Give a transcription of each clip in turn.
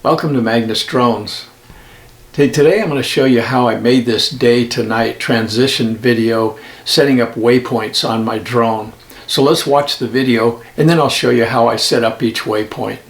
Welcome to Magnus Drones. Today I'm going to show you how I made this day to night transition video setting up waypoints on my drone. So let's watch the video and then I'll show you how I set up each waypoint.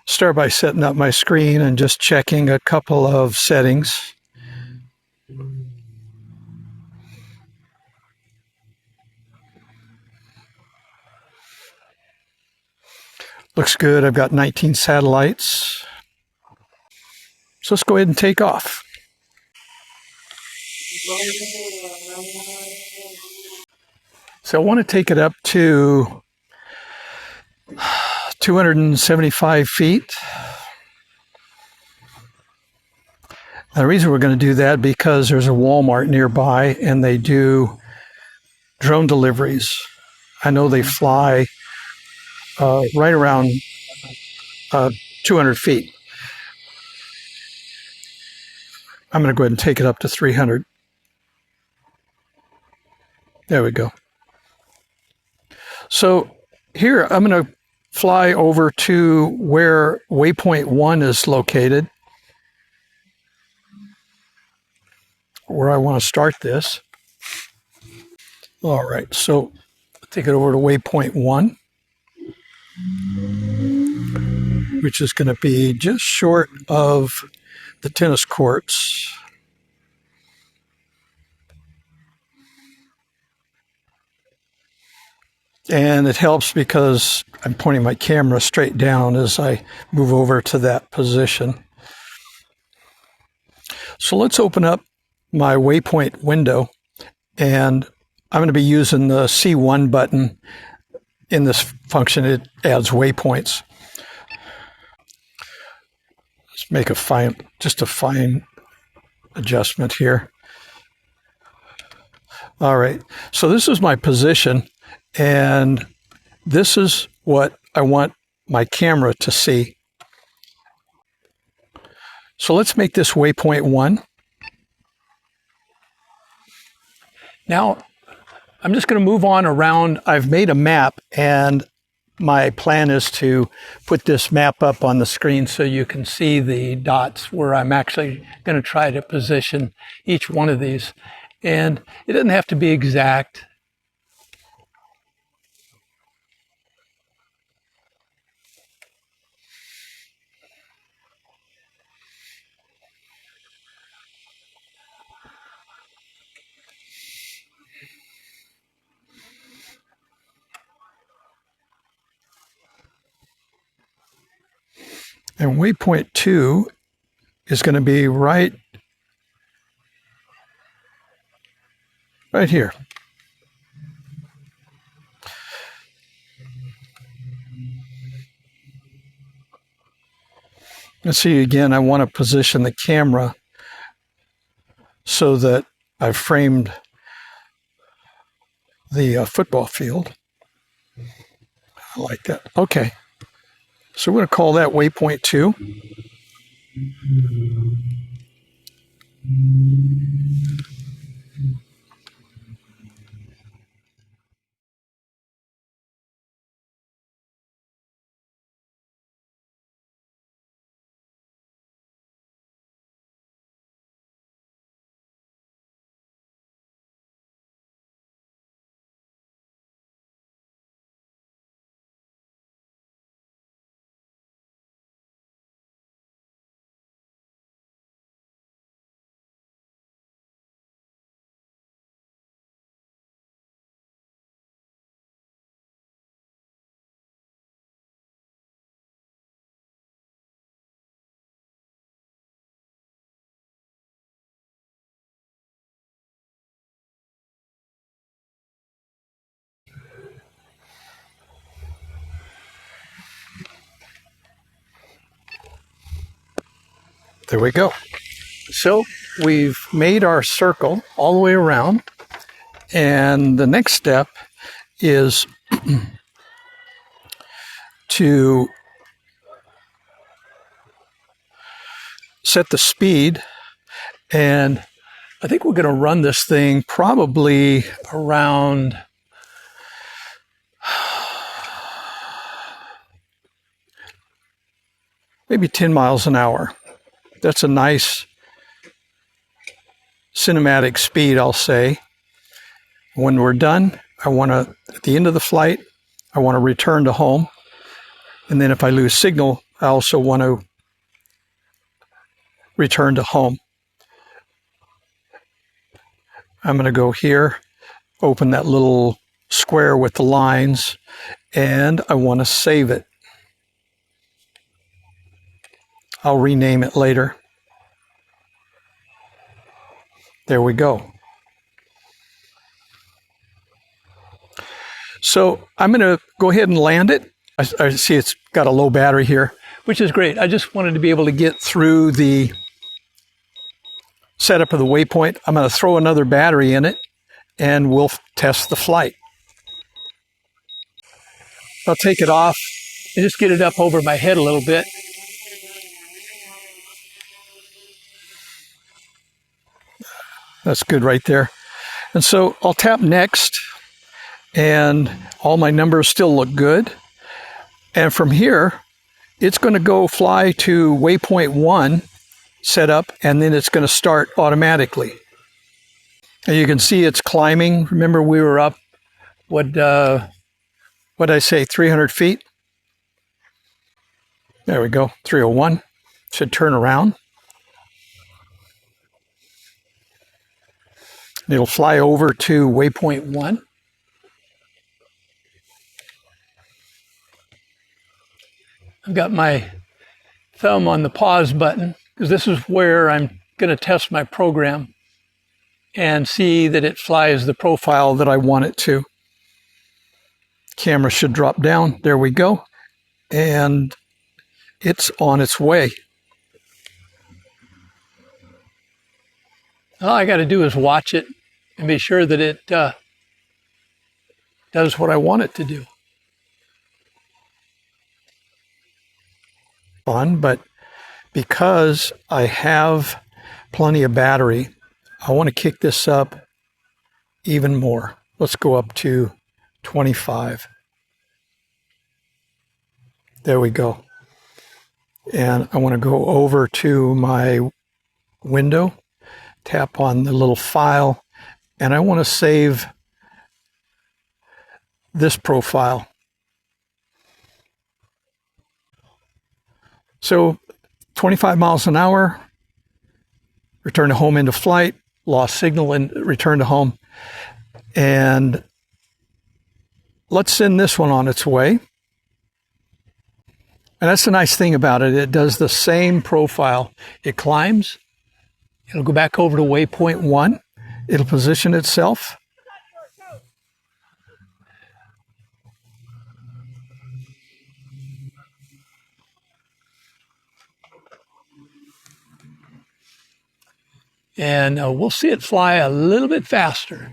Start by setting up my screen and just checking a couple of settings. Looks good. I've got 19 satellites. So let's go ahead and take off. So I want to take it up to 275 feet. The reason we're going to do that because there's a Walmart nearby and they do drone deliveries. I know they fly right around 200 feet. I'm going to go ahead and take it up to 300. There we go. So here I'm going to fly over to where waypoint 1 is located, where I want to start this. All right, so take it over to waypoint 1, which is going to be just short of the tennis courts. And it helps because I'm pointing my camera straight down as I move over to that position. So let's open up my waypoint window, and I'm going to be using the C1 button. In this function, it adds waypoints. Let's make a fine adjustment here. All right, so this is my position, and this is what I want my camera to see. So let's make this waypoint 1. Now, I'm just going to move on around. I've made a map, and my plan is to put this map up on the screen so you can see the dots where I'm actually going to try to position each one of these. And it doesn't have to be exact. And waypoint 2 is going to be right here. And see, again, I want to position the camera so that I've framed the football field. I like that. Okay. So we're going to call that waypoint 2. There we go. So we've made our circle all the way around. And the next step is to set the speed. And I think we're going to run this thing probably around maybe 10 miles an hour. That's a nice cinematic speed, I'll say. When we're done, at the end of the flight, I want to return to home. And then if I lose signal, I also want to return to home. I'm going to go here, open that little square with the lines, and I want to save it. I'll rename it later. There we go. So I'm going to go ahead and land it. I see it's got a low battery here, which is great. I just wanted to be able to get through the setup of the waypoint. I'm going to throw another battery in it, and we'll test the flight. I'll take it off and just get it up over my head a little bit. That's good right there. And so I'll tap next, and all my numbers still look good. And from here, it's going to go fly to waypoint 1 setup, and then it's going to start automatically. And you can see it's climbing. Remember, we were up, what'd I say, 300 feet? There we go, 301. Should turn around. It'll fly over to waypoint 1. I've got my thumb on the pause button because this is where I'm going to test my program and see that it flies the profile that I want it to. Camera should drop down. There we go. And it's on its way. All I got to do is watch it and be sure that it does what I want it to do. Fun, but because I have plenty of battery, I want to kick this up even more. Let's go up to 25. There we go. And I want to go over to my window, tap on the little file, and I want to save this profile. So 25 miles an hour, return to home into flight, lost signal and return to home. And let's send this one on its way. And that's the nice thing about it. It does the same profile. It climbs. It'll go back over to waypoint 1. It'll position itself. And we'll see it fly a little bit faster.